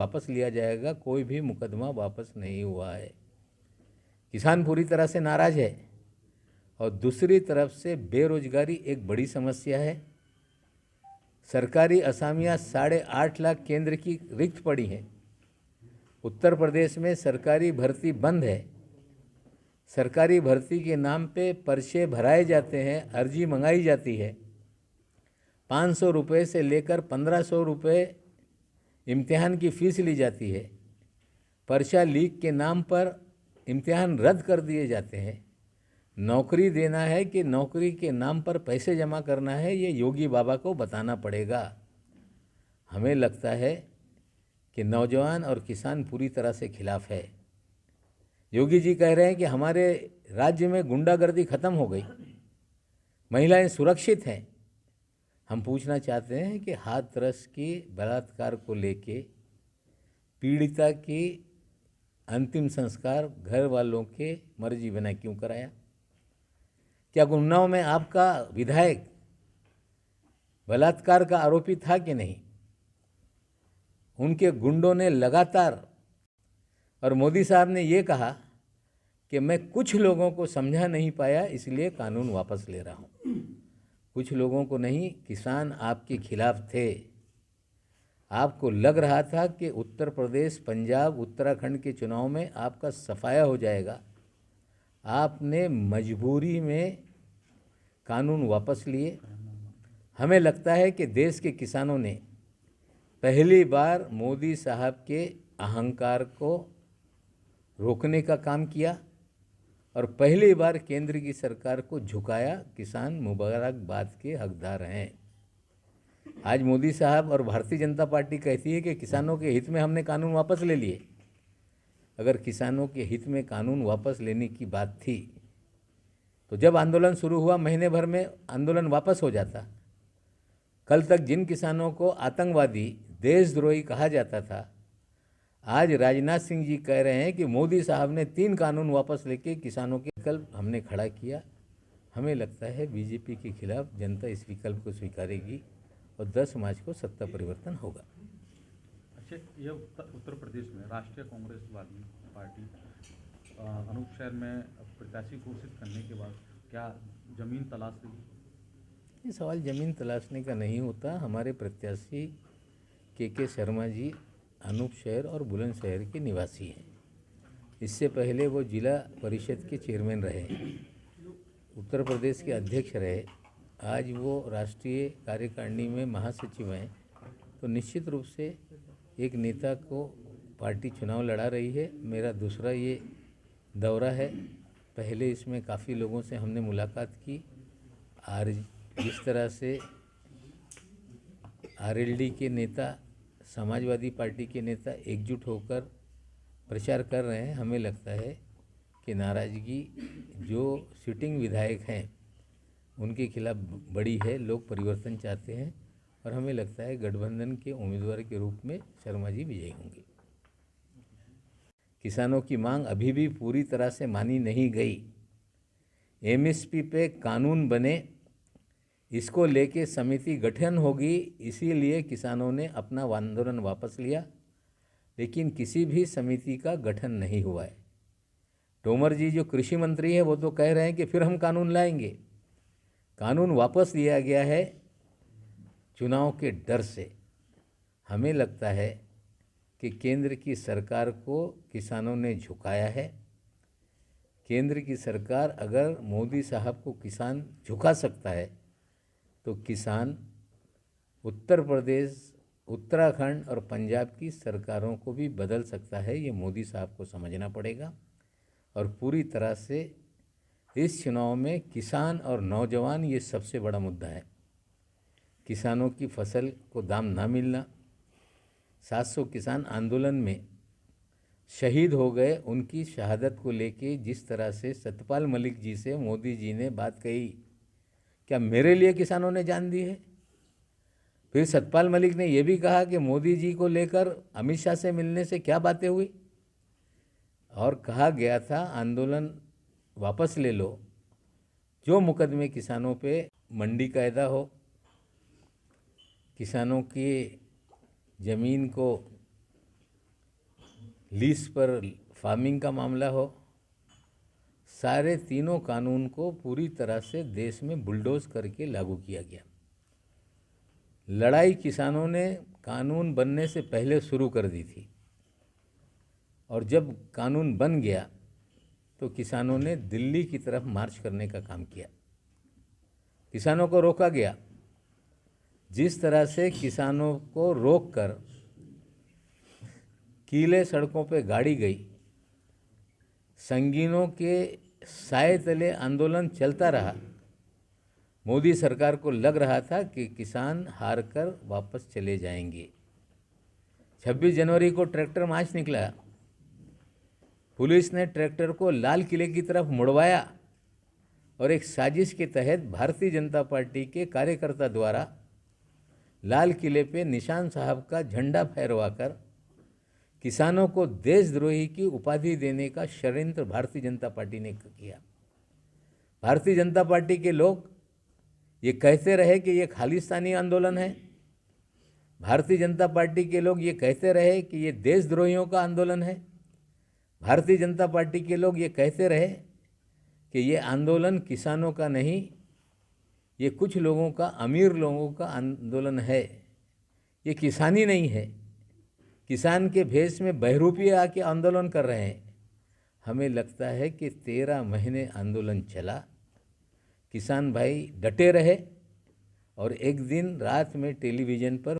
वापस लिया जाएगा। कोई भी मुकदमा वापस नहीं हुआ है। किसान पूरी तरह से नाराज है और दूसरी तरफ से बेरोजगारी एक बड़ी समस्या है। सरकारी असामियां 8.5 लाख केंद्र की रिक्त पड़ी हैं। उत्तर प्रदेश में सरकारी भर्ती बंद है। सरकारी भर्ती के नाम पे पर्चे भराए जाते हैं, अर्जी मंगाई जाती है। 500 रुपये से लेकर 1500 रुपये इम्तिहान की फ़ीस ली जाती है। पर्चा लीक के नाम पर इम्तिहान रद्द कर दिए जाते हैं। नौकरी देना है कि नौकरी के नाम पर पैसे जमा करना है, ये योगी बाबा को बताना पड़ेगा। हमें लगता है कि नौजवान और किसान पूरी तरह से खिलाफ है। योगी जी कह रहे हैं कि हमारे राज्य में गुंडागर्दी खत्म हो गई, महिलाएं सुरक्षित हैं। हम पूछना चाहते हैं कि हाथरस की बलात्कार को लेके पीड़िता की अंतिम संस्कार घर वालों के मर्जी बिना क्यों कराया? क्या उन्नाव में आपका विधायक बलात्कार का आरोपी था कि नहीं? उनके गुंडों ने लगातार, और मोदी साहब ने ये कहा कि मैं कुछ लोगों को समझा नहीं पाया इसलिए कानून वापस ले रहा हूँ। कुछ लोगों को नहीं, किसान आपके खिलाफ थे। आपको लग रहा था कि उत्तर प्रदेश, पंजाब, उत्तराखंड के चुनाव में आपका सफाया हो जाएगा। आपने मजबूरी में कानून वापस लिए। हमें लगता है कि देश के किसानों ने पहली बार मोदी साहब के अहंकार को रोकने का काम किया और पहली बार केंद्र की सरकार को झुकाया। किसान मुबारकबाद के हकदार हैं। आज मोदी साहब और भारतीय जनता पार्टी कहती है कि किसानों के हित में हमने कानून वापस ले लिए। अगर किसानों के हित में कानून वापस लेने की बात थी तो जब आंदोलन शुरू हुआ महीने भर में आंदोलन वापस हो जाता। कल तक जिन किसानों को आतंकवादी, देशद्रोही कहा जाता था, आज राजनाथ सिंह जी कह रहे हैं कि मोदी साहब ने 3 कानून वापस लेके किसानों के विकल्प हमने खड़ा किया। हमें लगता है बीजेपी के खिलाफ जनता इस विकल्प को स्वीकारेगी और 10 मार्च को सत्ता परिवर्तन होगा। अच्छा, यह उत्तर प्रदेश में राष्ट्रीय कांग्रेस वाली पार्टी अनूप शहर में प्रत्याशी घोषित करने के बाद क्या जमीन तलाश लेगी? ये सवाल ज़मीन तलाशने का नहीं होता। हमारे प्रत्याशी के शर्मा जी अनूप शहर और बुलंदशहर के निवासी हैं। इससे पहले वो जिला परिषद के चेयरमैन रहे, उत्तर प्रदेश के अध्यक्ष रहे। आज वो राष्ट्रीय कार्यकारिणी में महासचिव हैं। तो निश्चित रूप से एक नेता को पार्टी चुनाव लड़ा रही है। मेरा दूसरा ये दौरा है। पहले इसमें काफ़ी लोगों से हमने मुलाकात की। और जिस तरह से आरएलडी के नेता, समाजवादी पार्टी के नेता एकजुट होकर प्रचार कर रहे हैं, हमें लगता है कि नाराज़गी जो सिटिंग विधायक हैं उनके खिलाफ बड़ी है। लोग परिवर्तन चाहते हैं और हमें लगता है गठबंधन के उम्मीदवार के रूप में शर्मा जी विजयी होंगे। किसानों की मांग अभी भी पूरी तरह से मानी नहीं गई। एमएसपी पे कानून बने, इसको लेके समिति गठन होगी, इसीलिए किसानों ने अपना आंदोलन वापस लिया। लेकिन किसी भी समिति का गठन नहीं हुआ है। तोमर जी जो कृषि मंत्री है वो तो कह रहे हैं कि फिर हम कानून लाएंगे। कानून वापस लिया गया है चुनाव के डर से। हमें लगता है कि केंद्र की सरकार को किसानों ने झुकाया है। केंद्र की सरकार, अगर मोदी साहब को किसान झुका सकता है तो किसान उत्तर प्रदेश, उत्तराखंड और पंजाब की सरकारों को भी बदल सकता है। ये मोदी साहब को समझना पड़ेगा। और पूरी तरह से इस चुनाव में किसान और नौजवान ये सबसे बड़ा मुद्दा है। किसानों की फसल को दाम ना मिलना, 700 किसान आंदोलन में शहीद हो गए, उनकी शहादत को लेके जिस तरह से सतपाल मलिक जी से मोदी जी ने बात कही, क्या मेरे लिए किसानों ने जान दी है? फिर सतपाल मलिक ने यह भी कहा कि मोदी जी को लेकर अमित शाह से मिलने से क्या बातें हुई, और कहा गया था आंदोलन वापस ले लो। जो मुकदमे किसानों पे मंडी कायदा हो, किसानों की ज़मीन को लीज पर फार्मिंग का मामला हो, सारे तीनों कानून को पूरी तरह से देश में बुलडोज करके लागू किया गया। लड़ाई किसानों ने कानून बनने से पहले शुरू कर दी थी और जब कानून बन गया तो किसानों ने दिल्ली की तरफ मार्च करने का काम किया। किसानों को रोका गया। जिस तरह से किसानों को रोककर कीले सड़कों पे गाड़ी गई, संगीनों के साए तले आंदोलन चलता रहा, मोदी सरकार को लग रहा था कि किसान हार कर वापस चले जाएंगे। 26 जनवरी को ट्रैक्टर मार्च निकला। पुलिस ने ट्रैक्टर को लाल किले की तरफ मुड़वाया और एक साजिश के तहत भारतीय जनता पार्टी के कार्यकर्ता द्वारा लाल किले पे निशान साहब का झंडा फहरवाकर किसानों को देशद्रोही की उपाधि देने का षड्यंत्र भारतीय जनता पार्टी ने किया। भारतीय जनता पार्टी के लोग ये कहते रहे कि ये खालिस्तानी आंदोलन है। भारतीय जनता पार्टी के लोग ये कहते रहे कि ये देशद्रोहियों का आंदोलन है। भारतीय जनता पार्टी के लोग ये कहते रहे कि ये आंदोलन किसानों का नहीं, ये कुछ लोगों का, अमीर लोगों का आंदोलन है, ये किसानी नहीं है। किसान के भेष में बहरूपी आके आंदोलन कर रहे हैं। हमें लगता है कि 13 महीने आंदोलन चला, किसान भाई डटे रहे और एक दिन रात में टेलीविज़न पर